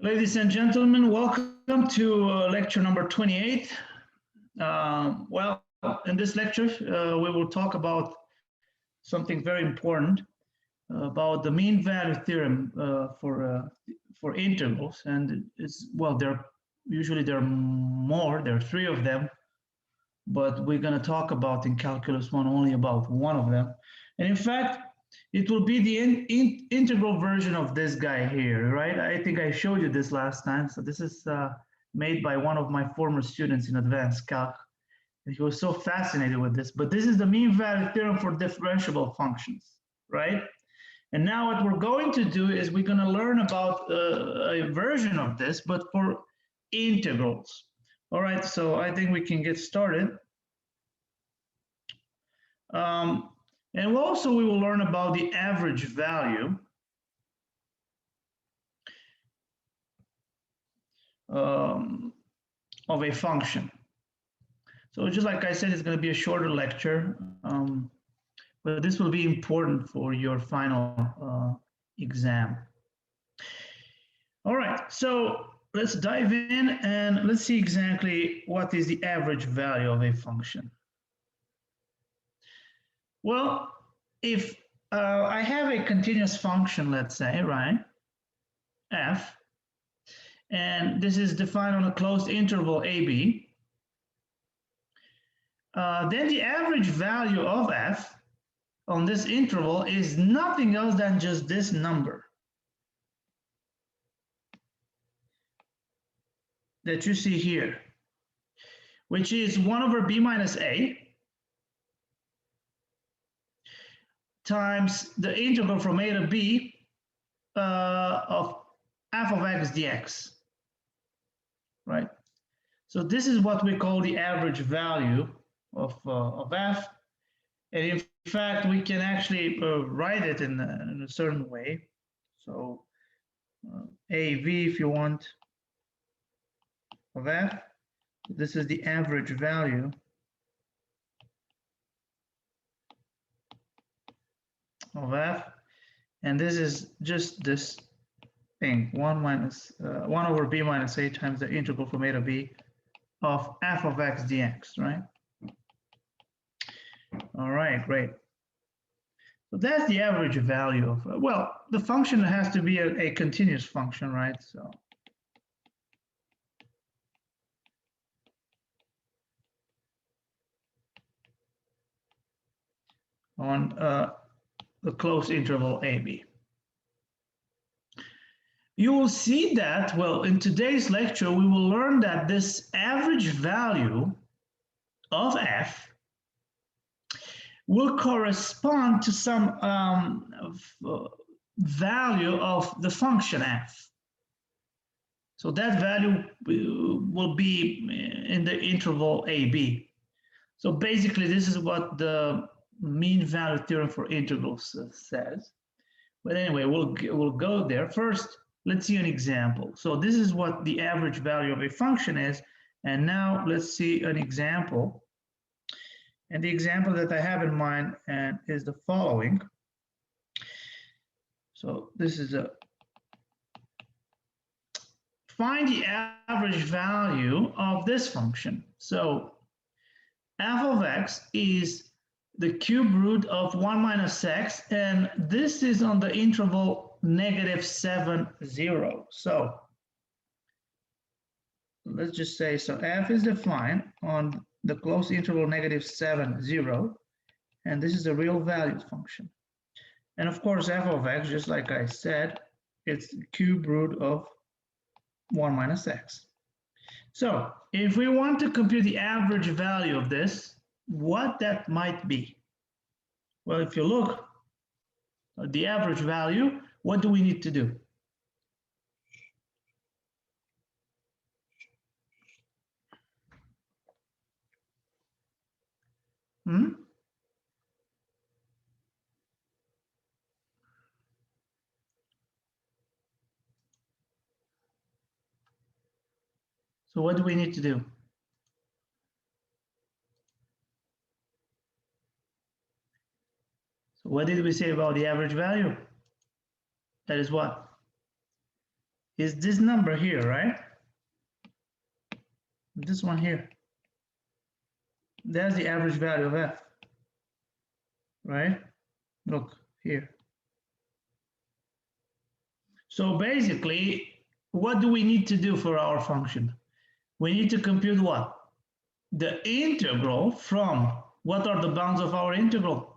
Ladies and gentlemen, welcome to lecture number 28. Well, in this lecture, we will talk about something very important about the mean value theorem for integrals. And there are more, there are three of them, but we're going to talk about in Calculus 1 only about one of them. And in fact, it will be the integral version of this guy here, right? I think I showed you this last time. So this is made by one of my former students in advanced calc. And he was so fascinated with this. But this is the mean value theorem for differentiable functions, right? And now what we're going to do is we're going to learn about a version of this, but for integrals. All right, so I think we can get started. And also we will learn about the average value of a function. So just like I said, it's going to be a shorter lecture, but this will be important for your final exam. All right, so let's dive in and let's see exactly what is the average value of a function. Well, if I have a continuous function, let's say, right, f, and this is defined on a closed interval AB, then the average value of f on this interval is nothing else than just this number that you see here, which is 1 over b minus a times the integral from a to b of f of x dx, right? So this is what we call the average value of f. And in fact, we can actually write it in a certain way. So AV, if you want, of f, this is the average value of f, and this is just this thing, 1 over b minus a times the integral from a to b of f of x dx, right? All right, great. So that's the average value of, well, the function has to be a continuous function, right? So on the closed interval AB. You will see that, well, in today's lecture, we will learn that this average value of f will correspond to some value of the function f. So that value will be in the interval AB. So basically, this is what the mean value theorem for integrals says. But anyway, we'll go there. First, let's see an example. So this is what the average value of a function is. And now let's see an example. And the example that I have in mind is the following. So this is find the average value of this function. So f of x is the cube root of 1 minus x, and this is on the interval -7, 0. So let's just say, so f is defined on the closed interval -7, 0, and this is a real valued function. And of course, f of x, just like I said, it's the cube root of 1 minus x. So if we want to compute the average value of this, what that might be? Well, if you look at the average value, what do we need to do? So what do we need to do? So what did we say about the average value? That is what? is this number here, right? This one here. That's the average value of f, right? Look here. So basically, what do we need to do for our function? We need to compute what? The integral from, what are the bounds of our integral?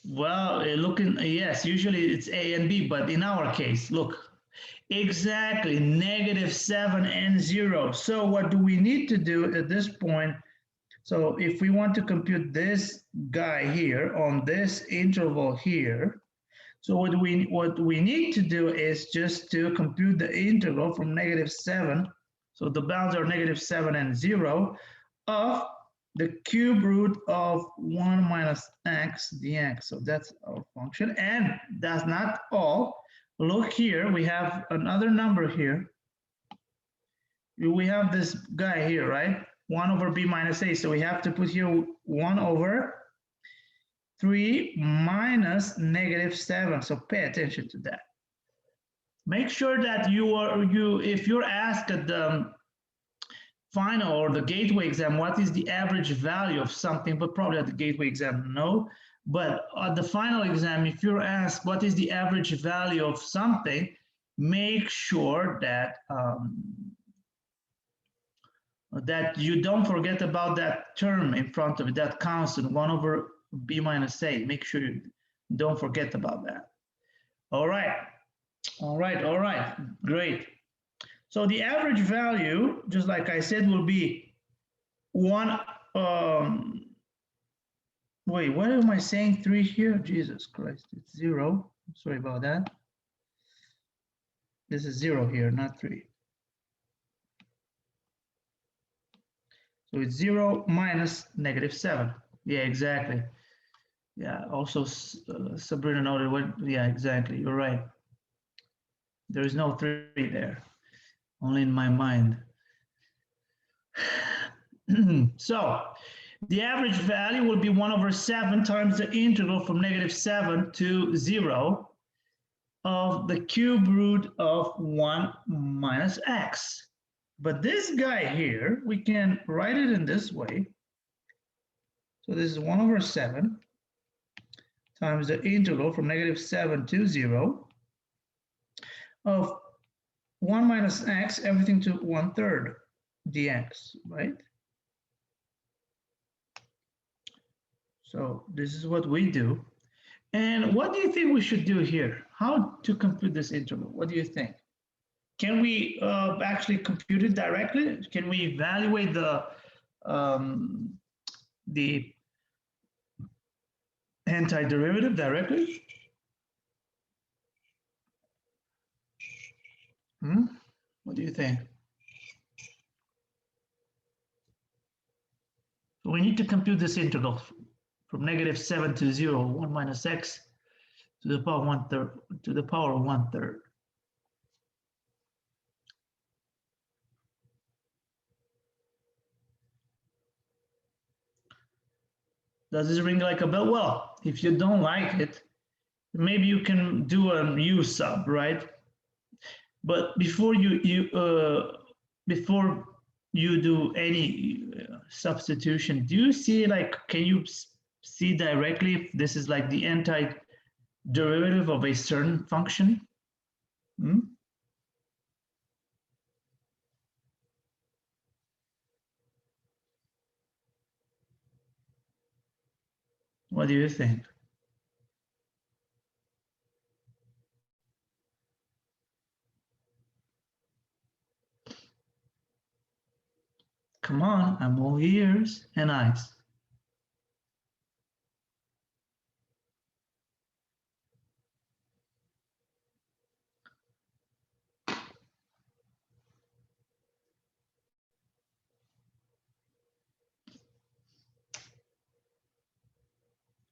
Well, looking, yes, usually it's A and B, but in our case, look, exactly, -7 and 0. So what do we need to do at this point? So if we want to compute this guy here on this interval here, so what we need to do is just to compute the integral from -7. So the bounds are -7 and 0 of the cube root of 1 minus x dx. So that's our function. And that's not all. Look here, we have another number here. We have this guy here, right? 1 over b minus a. So we have to put here 1 over 3 minus -7. So pay attention to that. Make sure that if you're asked at the final or the gateway exam, what is the average value of something, but probably at the gateway exam, no. But at the final exam, if you're asked what is the average value of something, make sure that that you don't forget about that term in front of it, that constant, 1 over b minus a. Make sure you don't forget about that. All right, great. So the average value, just like I said, will be 1, wait, what am I saying 3 here? Jesus Christ, it's 0. Sorry about that. This is 0 here, not 3. So it's 0 minus -7. Yeah, exactly. Yeah, also Sabrina noted what, yeah, exactly, you're right. There is no 3 there, only in my mind. So the average value will be 1 over 7 times the integral from -7 to 0 of the cube root of 1 minus x. But this guy here, we can write it in this way. So this is 1 over 7 times the integral from -7 to 0 of 1 minus x, everything to 1/3 dx, right? So this is what we do. And what do you think we should do here? How to compute this integral? What do you think? Can we actually compute it directly? Can we evaluate the antiderivative directly? What do you think? So we need to compute this integral from -7 to 0, 1 minus x to the power 1/3 to the power of 1/3. Does this ring like a bell? Well, if you don't like it, maybe you can do a u sub, right? But before you do any substitution, do you see, like, can you see directly if this is like the antiderivative of a certain function? What do you think? Come on, I'm all ears and eyes.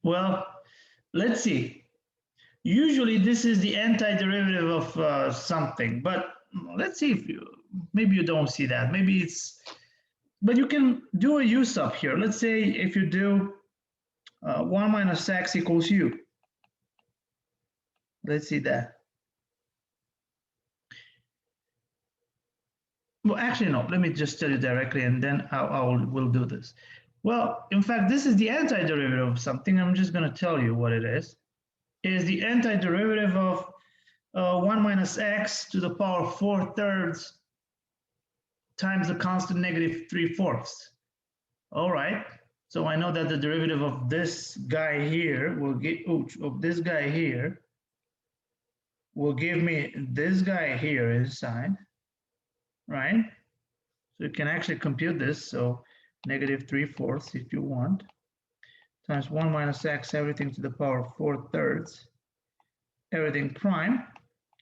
Well, let's see. Usually this is the antiderivative of something, but let's see if maybe you don't see that. Maybe it's but you can do a u sub here. Let's say if you do 1 minus x equals u. Let's see that. Well, actually, no, let me just tell you directly, and then we'll do this. Well, in fact, this is the antiderivative of something. I'm just going to tell you what it is. It is the antiderivative of 1 minus x to the power 4/3 times the constant negative 3/4. All right. So I know that the derivative of this guy here will give me this guy here inside, right? So you can actually compute this. So negative 3/4 if you want, times 1 minus x, everything to the power 4/3, everything prime,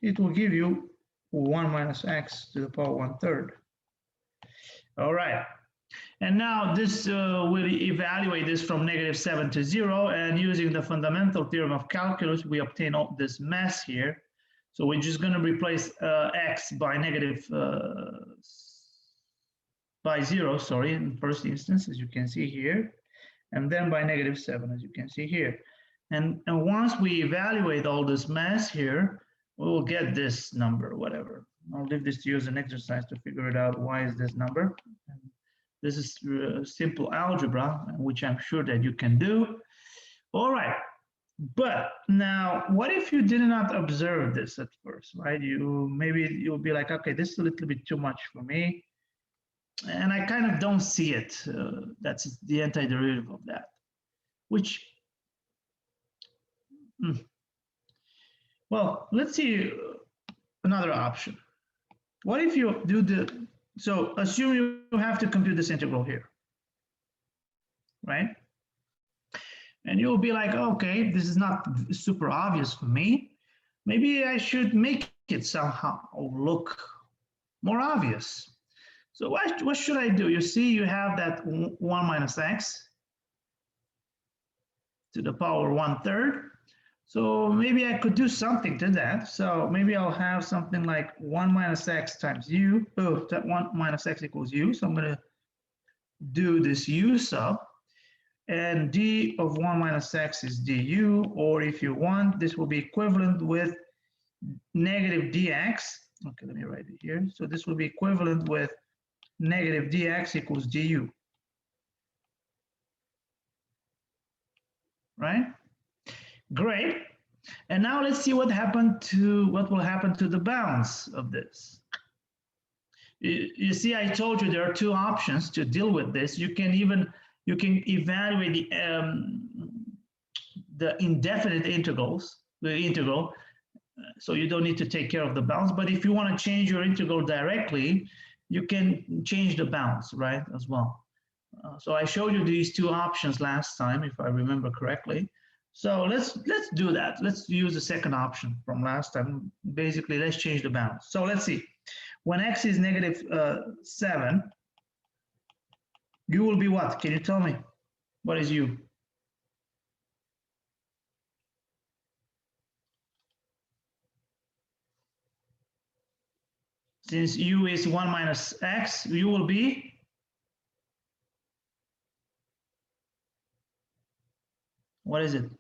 it will give you 1 minus x to the power 1/3. All right. And now this will evaluate this from -7 to 0, and using the fundamental theorem of calculus, we obtain all this mass here. So we're just going to replace x by by 0, sorry, in the first instance, as you can see here, and then by -7, as you can see here. And once we evaluate all this mass here, we will get this number, whatever. I'll leave this to you as an exercise to figure it out. Why is this number? And this is simple algebra, which I'm sure that you can do. All right. But now, what if you did not observe this at first, right? Maybe you'll be like, okay, this is a little bit too much for me, and I kind of don't see it. That's the antiderivative of that, which, well, let's see another option. What if you do so assume you have to compute this integral here, right? And you'll be like, okay, this is not super obvious for me. Maybe I should make it somehow look more obvious. So what should I do? You see, you have that 1 minus x to the power 1/3. So maybe I could do something to that. So maybe I'll have something like 1 minus x times u. Oh, that 1 minus x equals u. So I'm going to do this u sub. And d of 1 minus x is du, or if you want, this will be equivalent with negative dx. Okay, let me write it here. So this will be equivalent with negative dx equals du. Right? Great. And now let's see what will happen to the bounds of this. You see, I told you there are two options to deal with this. You can evaluate the indefinite integral, so you don't need to take care of the bounds. But if you want to change your integral directly, you can change the bounds, right, as well. So I showed you these two options last time, if I remember correctly. So let's do that. Let's use the second option from last time. Basically, let's change the bounds. So let's see. When x is -7, u will be what? Can you tell me? What is u? Since u is 1 minus x, u will be? What is it?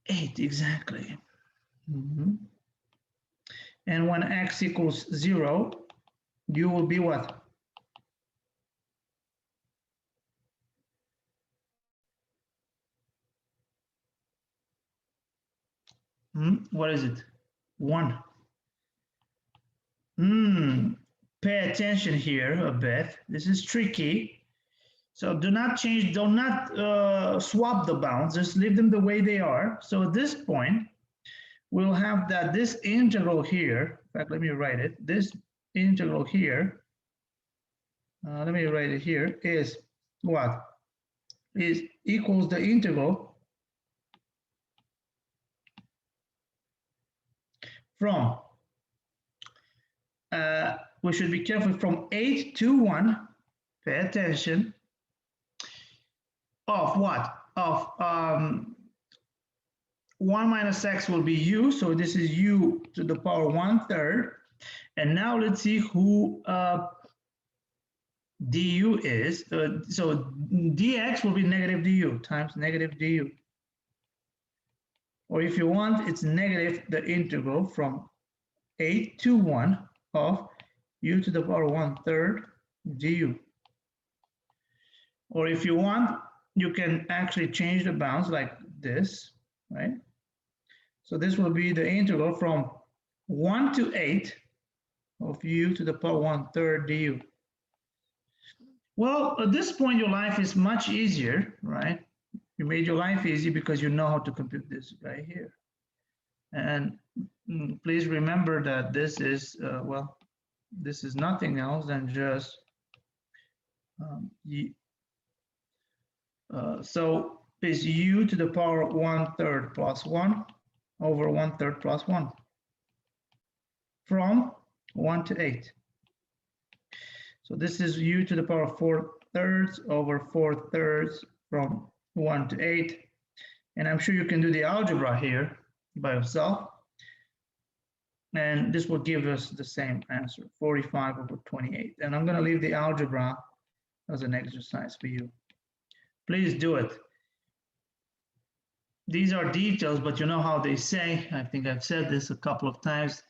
8, exactly. And when x equals 0, u will be what? What is it? 1. Pay attention here a bit. This is tricky. So do not swap the bounds, just leave them the way they are. So at this point, we'll have that this integral here, in fact, let me write it, this integral here, let me write it here, is what? Is equals the integral from, we should be careful, from 8 to 1, pay attention, of what? Of 1 minus x will be u, so this is u to the power 1/3, And now let's see who du is. So dx will be negative du times negative du. Or if you want, it's negative the integral from 8 to 1 of u to the power 1/3 du. Or if you want, you can actually change the bounds like this, right? So this will be the integral from 1 to 8 of u to the power 1/3 du. Well, at this point, your life is much easier, right? You made your life easy because you know how to compute this guy here. And please remember that this is, well, this is nothing else than just, so is u to the power 1/3 plus 1 over 1/3 plus 1 from 1 to 8. So this is u to the power 4/3 over 4/3 from 1 to 8. And I'm sure you can do the algebra here by yourself. And this will give us the same answer, 45 over 28. And I'm going to leave the algebra as an exercise for you. Please do it. These are details, but you know how they say, I think I've said this a couple of times,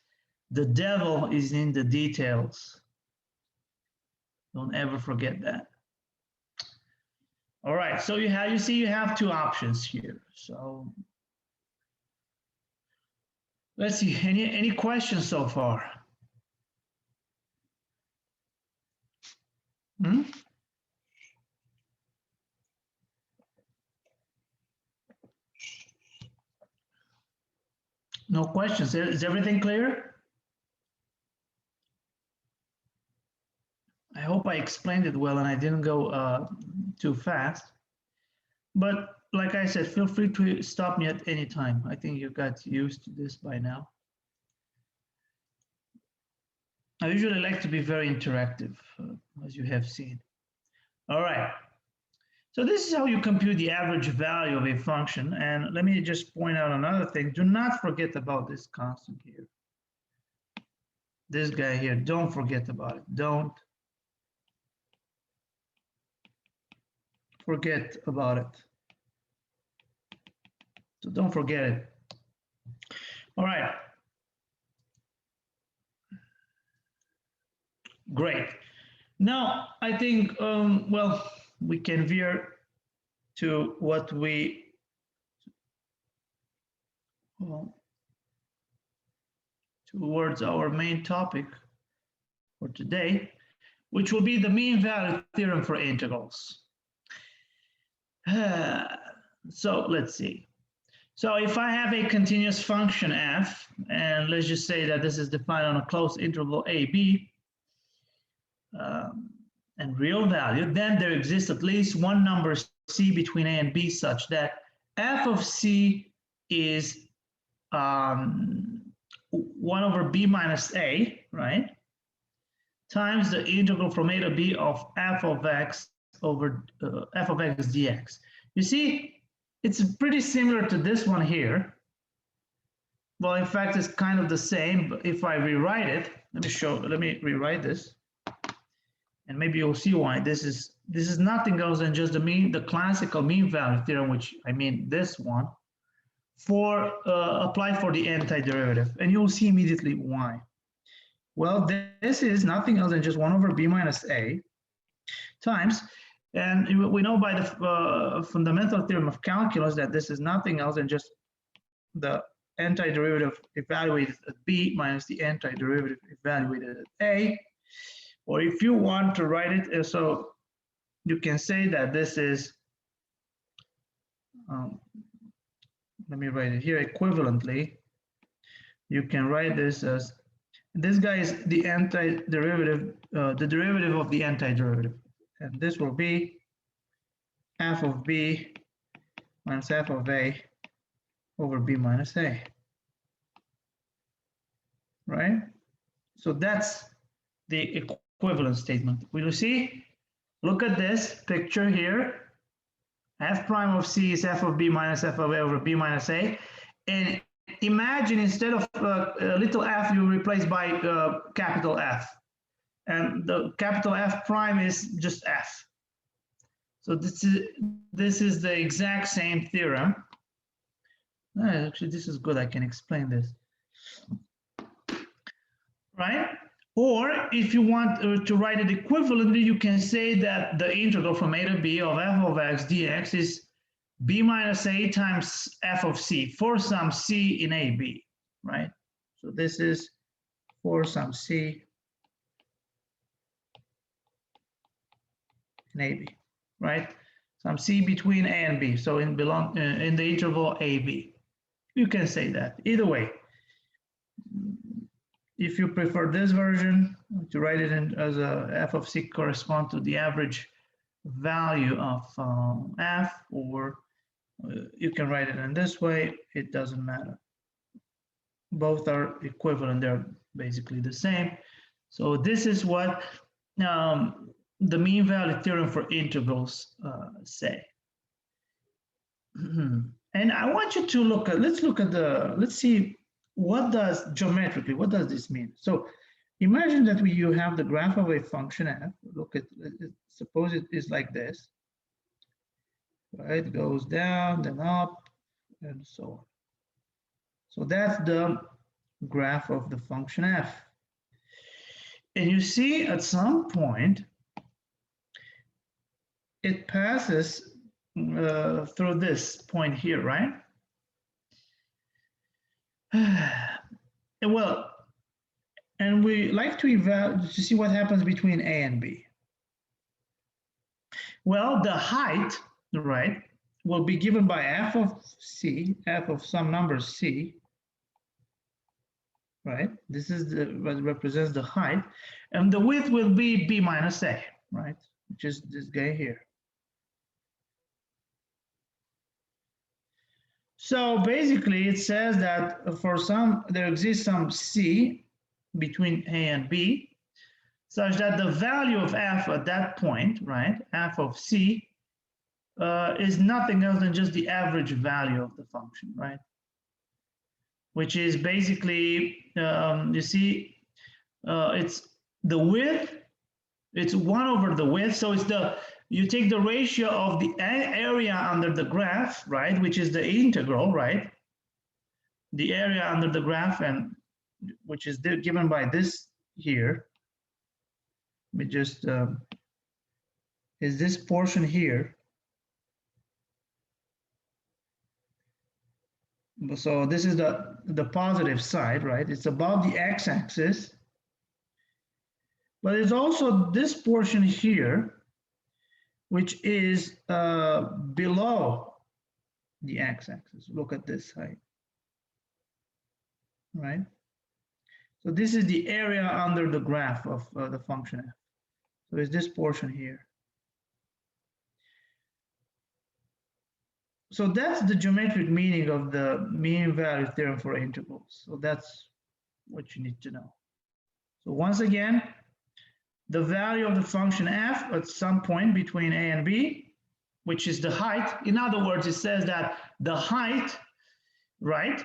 the devil is in the details. Don't ever forget that. All right, so you see you have two options here. So let's see, any questions so far? No questions. Is everything clear? I hope I explained it well and I didn't go too fast. But like I said, feel free to stop me at any time. I think you got used to this by now. I usually like to be very interactive, as you have seen. All right. So this is how you compute the average value of a function. And let me just point out another thing. Do not forget about this constant here. This guy here, don't forget about it. Don't forget about it. So don't forget it. All right. Great. Now, I think, well, we can veer to what we, well, towards our main topic for today, which will be the mean value theorem for integrals. So let's see. So if I have a continuous function f, and let's just say that this is defined on a closed interval a, b, and real value, then there exists at least one number c between a and b such that f of c is 1 over b minus a, right, times the integral from a to b of f of x over f of x dx. You see, it's pretty similar to this one here. Well, in fact, it's kind of the same, but if I rewrite it, let me rewrite this. And maybe you'll see why this is nothing else than just the classical mean value theorem, which I mean this one, for applied for the antiderivative, and you'll see immediately why. Well, this is nothing else than just 1 over b minus a times, and we know by the fundamental theorem of calculus that this is nothing else than just the antiderivative evaluated at b minus the antiderivative evaluated at a. Or if you want to write it, so you can say that this is, let me write it here equivalently. You can write this as, this guy is the antiderivative, the derivative of the antiderivative. And this will be f of b minus f of a over b minus a. Right? So that's the equivalent statement. Will you see? Look at this picture here. F prime of c is f of b minus f of a over b minus a. And imagine instead of little f, you replace by capital F. And the capital F prime is just F. So this is the exact same theorem. Actually, this is good. I can explain this. Right? Or if you want to write it equivalently, you can say that the integral from a to b of f of x dx is b minus a times f of c for some c in a b, right? So this is for some c in a b, right? Some c between a and b, so in the interval a b. You can say that either way. If you prefer this version, to write it in as a f of c correspond to the average value of f, or you can write it in this way, it doesn't matter. Both are equivalent, they're basically the same. So this is what the mean value theorem for integrals say. And I want you to look at, let's see what does geometrically, what does this mean? So imagine that you have the graph of a function f. Look at, suppose it is like this, right? It goes down, then up, and so on. So that's the graph of the function f. And you see at some point, it passes through this point here, right? Well, and we like to see what happens between a and b. Well, the height, right, will be given by f of c, f of some number c, right? This is what represents the height, and the width will be b minus a, right, which is this guy here. So basically, it says that there exists some c between a and b, such that the value of f at that point, right, f of c, is nothing else than just the average value of the function, right? Which is basically, you see, it's the width, it's 1 over the width, so it's you take the ratio of the area under the graph, right, which is the integral, right? The area under the graph, and which is given by this here. Let me just, is this portion here. So this is the positive side, right? It's above the x-axis. But it's also this portion here, which is below the x-axis. Look at this height, right? So this is the area under the graph of the function f. So it's this portion here. So that's the geometric meaning of the mean value theorem for integrals. So that's what you need to know. So once again, the value of the function f at some point between a and b, which is the height. In other words, it says that the height, right,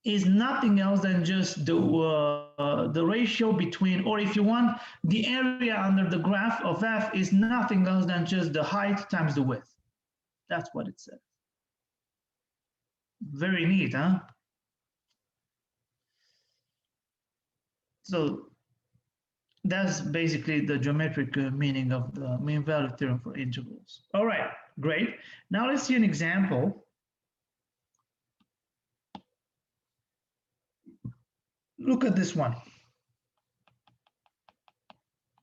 is nothing else than just the ratio between, or if you want, the area under the graph of f is nothing else than just the height times the width. That's what it says. Very neat, huh? So that's basically the geometric meaning of the mean value theorem for integrals. All right, great. Now let's see an example. Look at this one.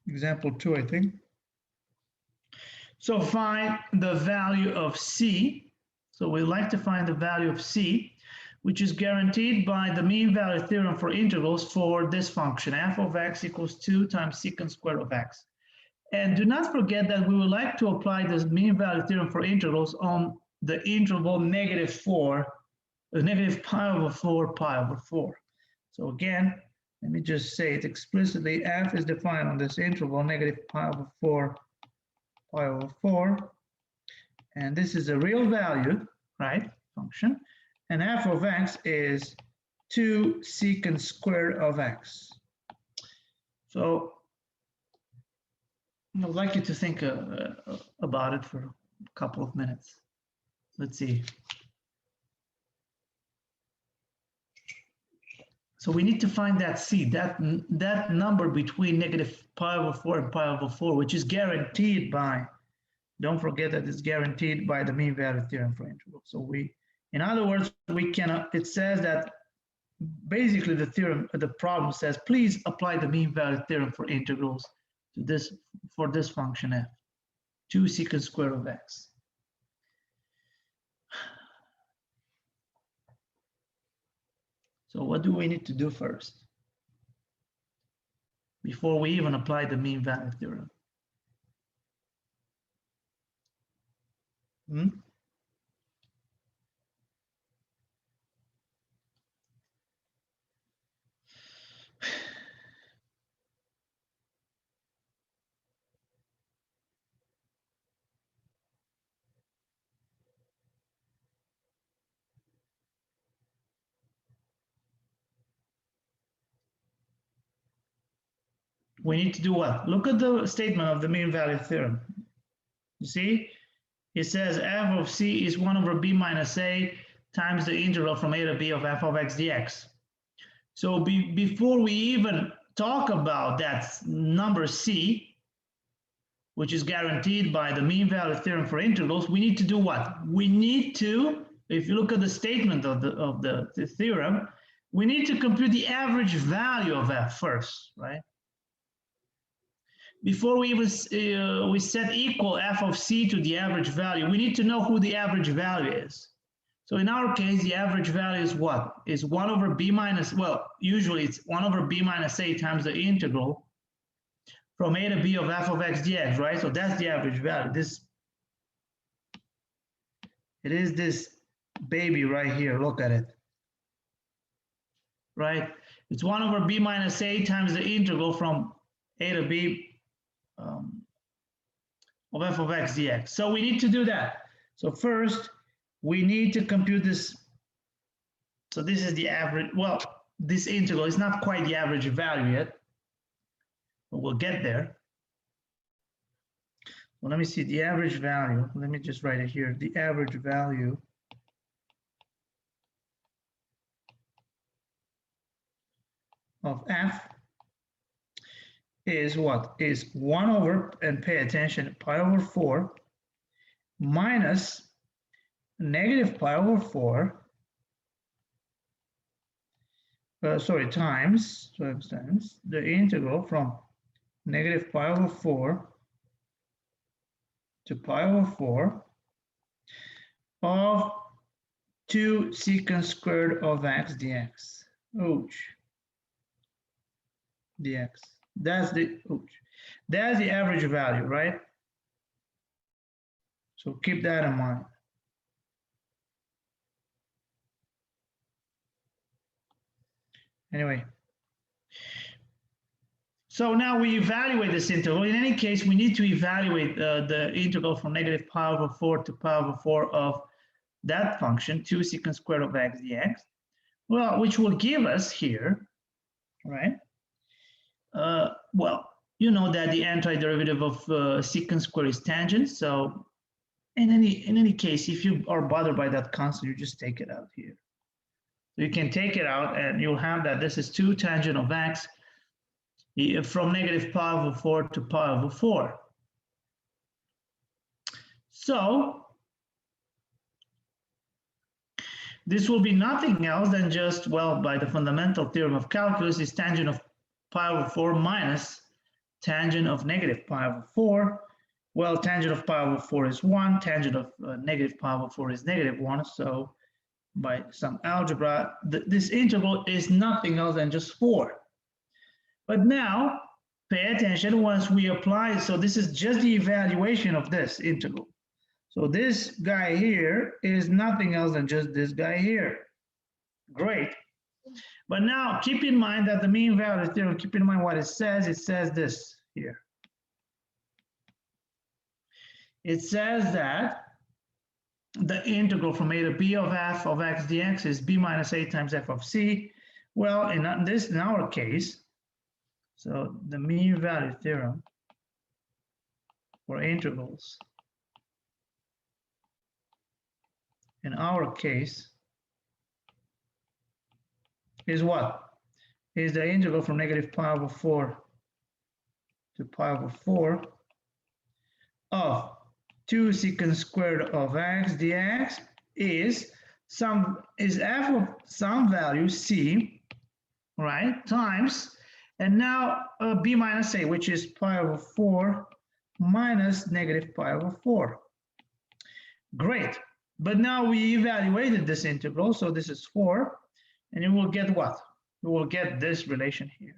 Example 2, I think. So find the value of c. So we like to find the value of c, which is guaranteed by the mean value theorem for integrals for this function, f of x equals 2 times secant squared of x. And do not forget that we would like to apply this mean value theorem for integrals on the interval negative pi over 4, pi over 4. So again, let me just say it explicitly, f is defined on this interval, negative pi over 4, pi over 4. And this is a real value, right, function. and f of x is 2 secant squared of x. So I'd like you to think about it for a couple of minutes. Let's see. So we need to find that c, that number between negative pi over 4 and pi over 4, which is guaranteed by, don't forget that it's guaranteed by the mean value theorem for integrals. So in other words, we cannot, it says that basically the problem says, please apply the mean value theorem for integrals to this, for this function f, 2 secant squared of x. So what do we need to do first before we even apply the mean value theorem? We need to do what? Look at the statement of the mean value theorem. You see, it says f of c is 1 over b minus a times the integral from a to b of f of x dx. So before we even talk about that number c, which is guaranteed by the mean value theorem for integrals, we need to do what? We need to, if you look at the statement of the theorem, we need to compute the average value of f first, right? Before we even we set equal f of c to the average value, we need to know who the average value is. So in our case, the average value is what? Is 1 over b minus, well, usually it's 1 over b minus a times the integral from a to b of f of x dx, right? So that's the average value. It is this baby right here, look at it, right? It's 1 over b minus a times the integral from a to b of f of x dx. So we need to do that. So first, we need to compute this. So this is the average, well, this integral is not quite the average value yet, but we'll get there. Well, let me see the average value. Let me just write it here. The average value of f is what? Is 1 over, and pay attention, pi over 4 minus negative pi over 4, times the integral from negative pi over 4 to pi over 4 of 2 secant squared of x dx. Ouch. Dx. That's the average value, right? So keep that in mind. Anyway, so now we evaluate this integral. In any case, we need to evaluate the integral from negative pi over 4 to pi over 4 of that function, 2 secant squared of x dx. Well, which will give us here, right? Well, you know that the antiderivative of secant squared is tangent. So in any case, if you are bothered by that constant, you just take it out here. So you can take it out and you'll have that this is 2 tangent of x from negative pi over 4 to pi over 4. So this will be nothing else than just, well, by the fundamental theorem of calculus, is tangent of pi over 4 minus tangent of negative pi over 4. Well, tangent of pi over 4 is 1, tangent of negative pi over 4 is negative 1. So by some algebra, this integral is nothing else than just 4. But now, pay attention once we apply, so this is just the evaluation of this integral. So this guy here is nothing else than just this guy here. Great. But now keep in mind that the mean value theorem, keep in mind what it says this here. It says that the integral from a to b of f of x dx is b minus a times f of c. Well, in our case, so the mean value theorem for integrals in our case is what? Is the integral from negative pi over 4 to pi over 4 of 2 secant squared of x dx is f of some value c, right, times, and now b minus a, which is pi over 4 minus negative pi over 4. Great. But now we evaluated this integral, so this is 4, and you will get what? We will get this relation here.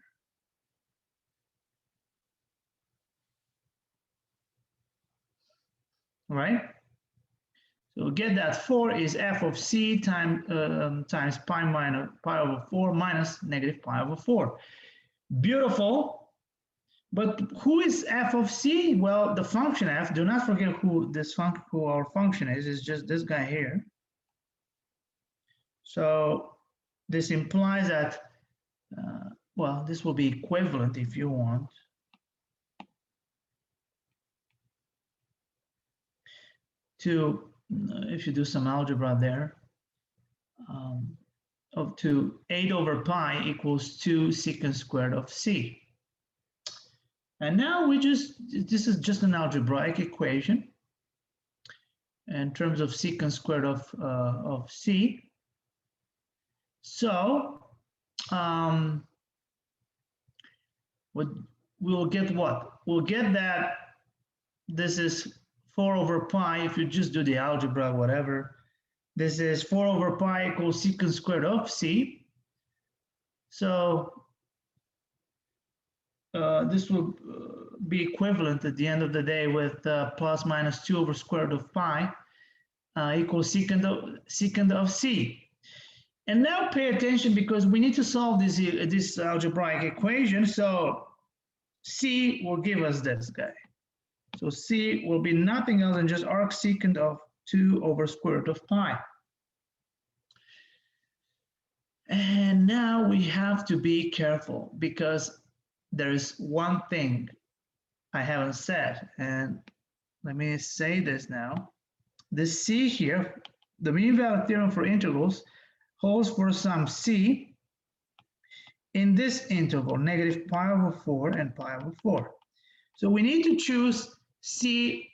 Right? So get that 4 is f of c times pi over 4 minus negative pi over 4. Beautiful. But who is f of c? Well, the function f, do not forget who our function is. It's just this guy here. So this implies that, well, this will be equivalent if you want. To, if you do some algebra there, to 8 over pi equals 2 secant squared of c. And now this is just an algebraic equation in terms of secant squared of c. So we'll get what? We'll get that this is 4 over pi, if you just do the algebra, whatever. This is 4 over pi equals secant squared of c. So this will be equivalent at the end of the day with plus minus 2 over square root of pi equals secant of c. And now pay attention because we need to solve this algebraic equation. So c will give us this guy. So c will be nothing else than just arc secant of 2 over square root of pi. And now we have to be careful because there is one thing I haven't said, and let me say this now. This c here, the mean value theorem for integrals, holds for some c in this interval, negative pi over 4 and pi over 4. So we need to choose c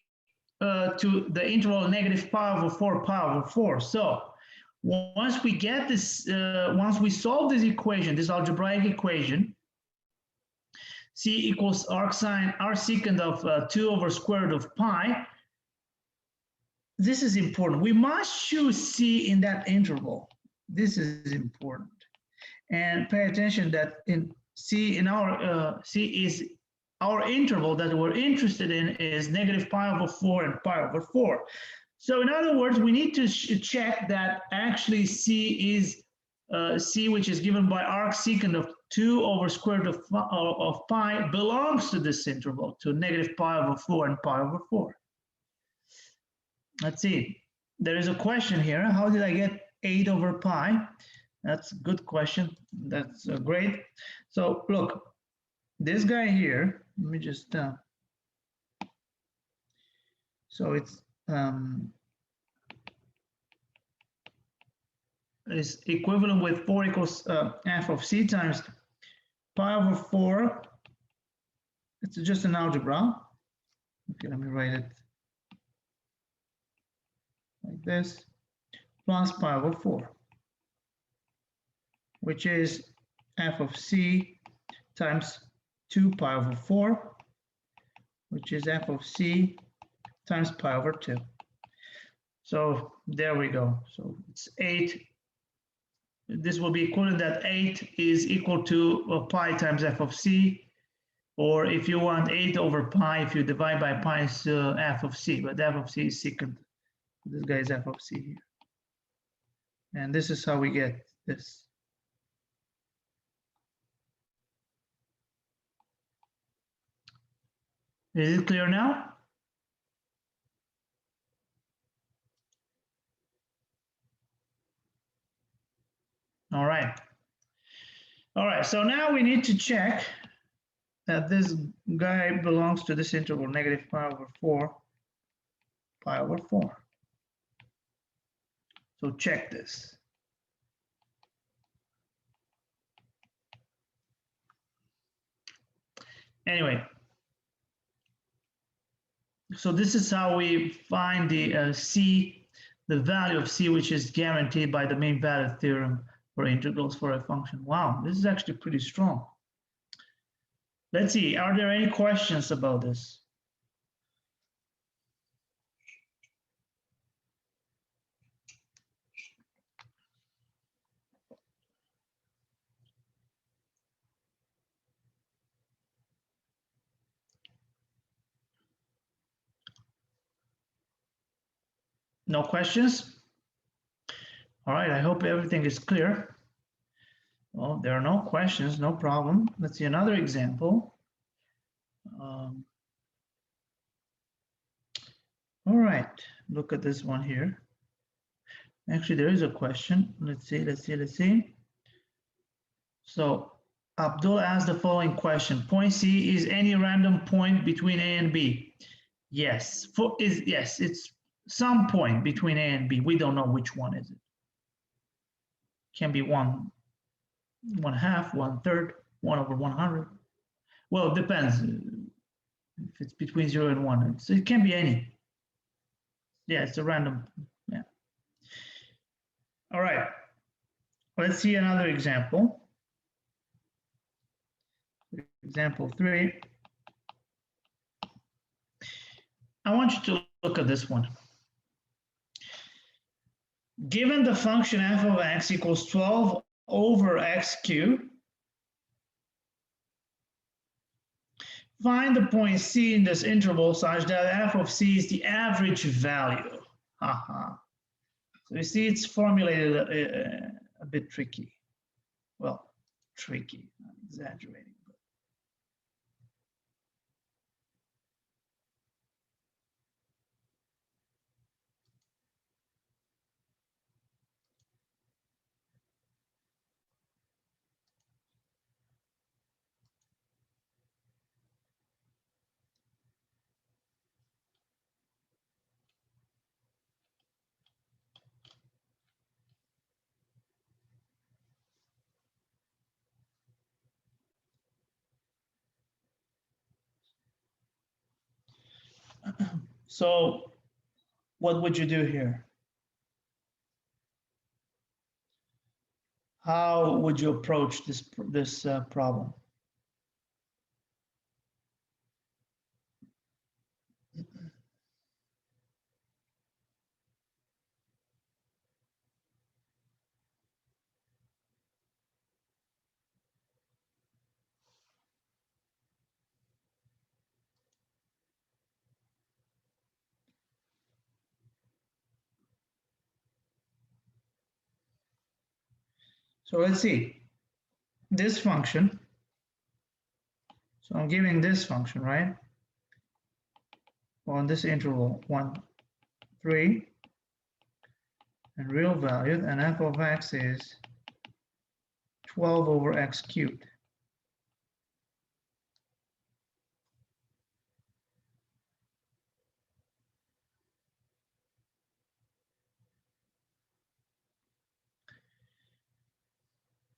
to the interval negative pi over 4, pi over 4. So once we get this, once we solve this equation, this algebraic equation, c equals arc secant of 2 over square root of pi. This is important. We must choose c in that interval. This is important. And pay attention that in c is our interval that we're interested in is negative pi over 4 and pi over 4. So in other words, we need to check that actually c is c, which is given by arc secant of 2 over square root of pi, belongs to this interval, to negative pi over 4 and pi over 4. Let's see. There is a question here. How did I get 8 over pi? That's a good question. That's great. So look, this guy here, let me just, so it's, is equivalent with 4 equals f of c times pi over 4. It's just an algebra. Okay, let me write it like this, plus pi over 4, which is f of c times 2 pi over 4, which is f of c times pi over 2. So there we go. So it's 8. This will be equivalent that 8 is equal to pi times f of c, or if you want 8 over pi, if you divide by pi, is f of c, but f of c is secant. This guy is f of c here. And this is how we get this. Is it clear now? All right, so now we need to check that this guy belongs to this interval, negative pi over 4, pi over 4. So check this. Anyway, so this is how we find the C, the value of C, which is guaranteed by the mean value theorem for integrals for a function. Wow, this is actually pretty strong. Let's see, are there any questions about this? No questions? All right, I hope everything is clear. Well, there are no questions, no problem. Let's see another example. All right, look at this one here. Actually, there is a question. Let's see. So Abdul asked the following question. Point C is any random point between A and B? Yes, yes, it's some point between A and B. We don't know which one is it. Can be 1/2, 1/3, 1/100. Well, it depends. If it's between 0 and 1, it can be any. Yeah, it's a random. Yeah. All right. Let's see another example. Example 3. I want you to look at this one. Given the function f of x equals 12 over x cubed, find the point C in this interval such that f of C is the average value. Haha. So you see it's formulated a bit tricky. Well, tricky, I'm exaggerating. So what would you do here? How would you approach this problem? So let's see. This function, so I'm giving this function, right? On this interval, 1, 3, and real value, and f of x is 12 over x cubed.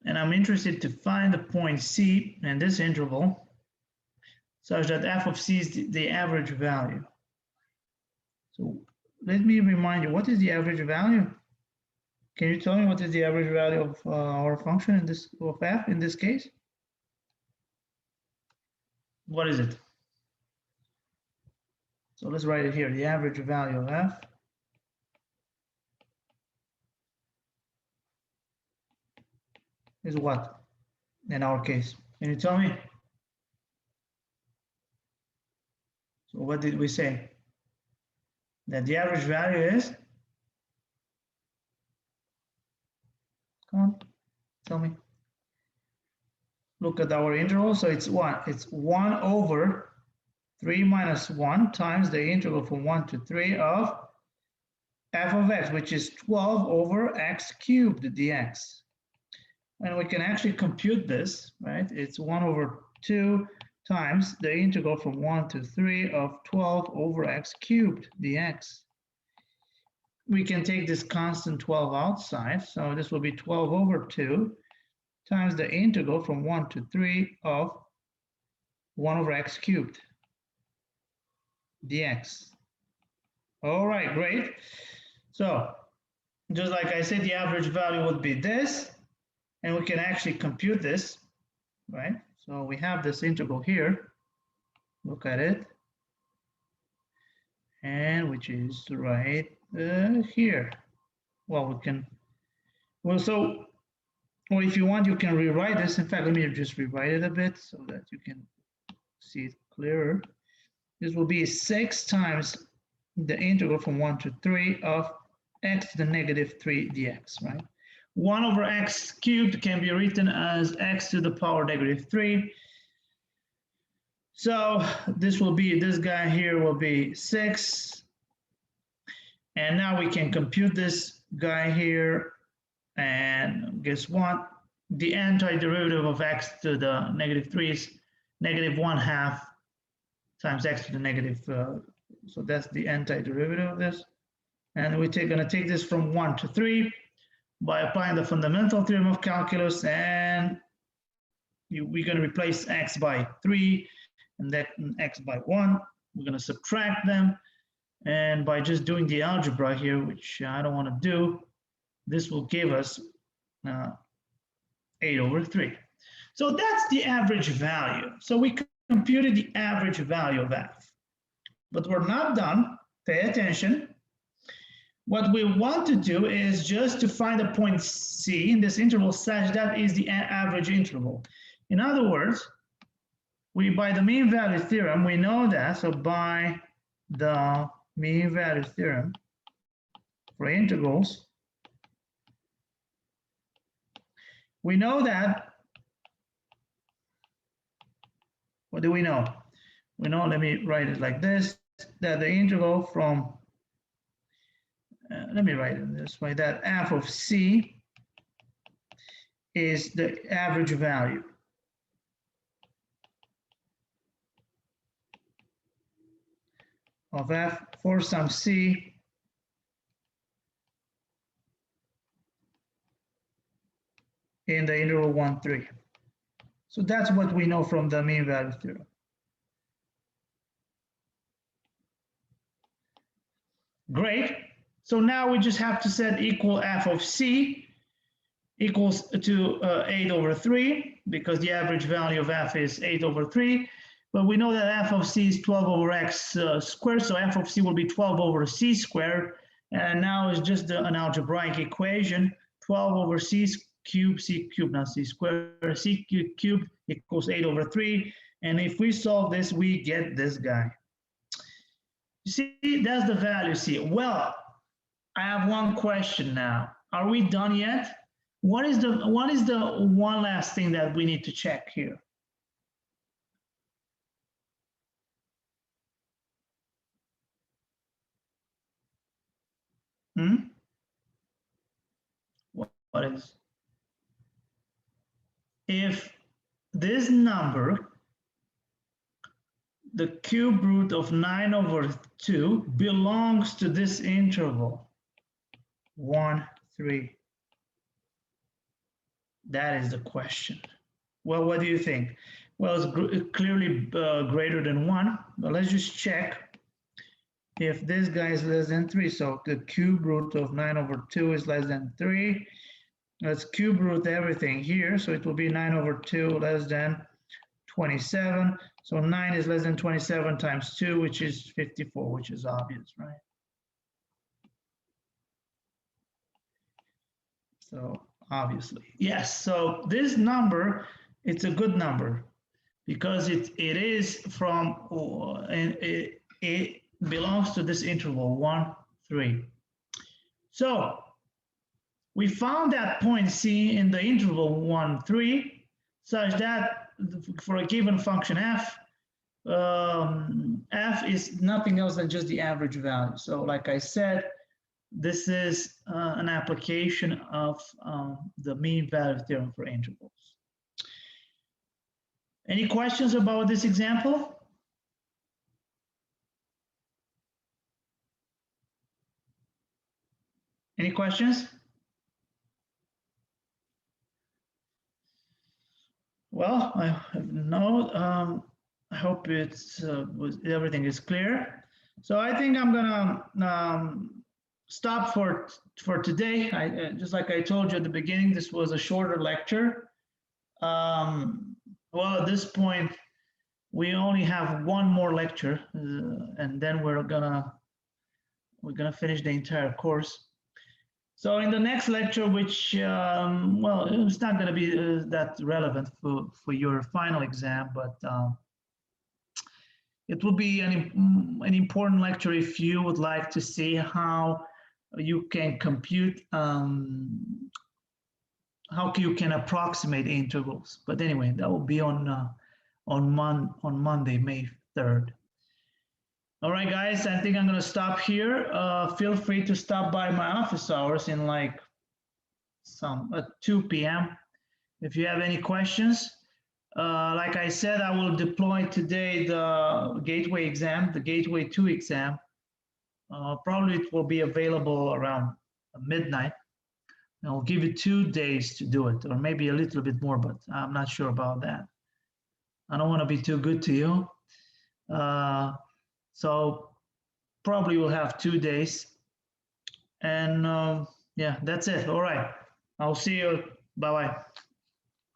And I'm interested to find the point C in this interval such that f of C is the average value. So let me remind you, what is the average value? Can you tell me what is the average value of our function in this, of f in this case? What is it? So let's write it here. The average value of f is what in our case? Can you tell me? So what did we say? That the average value is? Come on, tell me. Look at our interval. So it's what? It's 1 over 3 minus 1 times the integral from 1 to 3 of f of x, which is 12 over x cubed dx. and we can actually compute this, right? It's 1/2 times the integral from 1 to 3 of 12 over x cubed dx. We can take this constant 12 outside, so this will be 12/2 times the integral from 1 to 3 of 1 over x cubed dx. All right, great. So just like I said, the average value would be this, and we can actually compute this, right? So we have this integral here. Look at it. And which is right here. Well, we can, well, so, or if you want, you can rewrite this. In fact, let me just rewrite it a bit so that you can see it clearer. This will be 6 times the integral from 1 to 3 of x to the -3 dx, right? 1 over x cubed can be written as x to the power -3. So this will be, this guy here will be 6. And now we can compute this guy here. And guess what? The antiderivative of x to the -3 is -1/2 times x to the negative. So that's the antiderivative of this. And we're going to take this from 1 to 3 by applying the fundamental theorem of calculus. And we're going to replace x by 3 and then x by 1. We're going to subtract them. And by just doing the algebra here, which I don't want to do, this will give us 8/3. So that's the average value. So we computed the average value of f. But we're not done. Pay attention. What we want to do is just to find a point C in this interval such that is the average interval. In other words, by the mean value theorem, we know that. So by the mean value theorem for integrals, we know that, what do we know? We know, let me write it like this, that the integral from, let me write it this way, that f of c is the average value of f for some c in the interval 1, 3. So that's what we know from the mean value theorem. Great. So now we just have to set equal f of c equals to 8/3 because the average value of f is 8/3. But we know that f of c is 12 over x squared, so f of c will be 12 over c squared. And now it's just an algebraic equation, 12 over c cubed, not c squared, c cubed equals 8/3. And if we solve this, we get this guy. You see, that's the value c. Well, I have one question now. Are we done yet? What is the one last thing that we need to check here? What is? If this number, the cube root of 9/2, belongs to this interval, 1, 3. That is the question. Well, what do you think? Well, it's clearly greater than 1, but let's just check if this guy is less than 3. So the cube root of 9/2 is less than 3. Let's cube root everything here. So it will be 9/2 less than 27. So 9 is less than 27 times 2, which is 54, which is obvious, right? So obviously, yes. So this number, it's a good number because it is from, and it belongs to this interval 1, 3. So we found that point C in the interval 1, 3, such that for a given function f, f is nothing else than just the average value. So like I said, this is an application of the mean value theorem for integrals. Any questions about this example? Any questions? Well, I hope everything is clear. So I think I'm gonna stop for today. Just like I told you at the beginning, this was a shorter lecture. Well, at this point, we only have one more lecture, and then we're gonna finish the entire course. So in the next lecture, which, well, it's not going to be that relevant for your final exam, but it will be an important lecture if you would like to see how you can compute, how you can approximate integrals. But anyway, that will be on Monday, May 3rd. All right, guys, I think I'm going to stop here. Feel free to stop by my office hours in like at 2 p.m. if you have any questions. Like I said, I will deploy today the gateway exam, the gateway 2 exam. Probably it will be available around midnight. I'll give you 2 days to do it, or maybe a little bit more, but I'm not sure about that. I don't want to be too good to you. So probably we'll have 2 days. And yeah, that's it. All right. I'll see you. Bye-bye.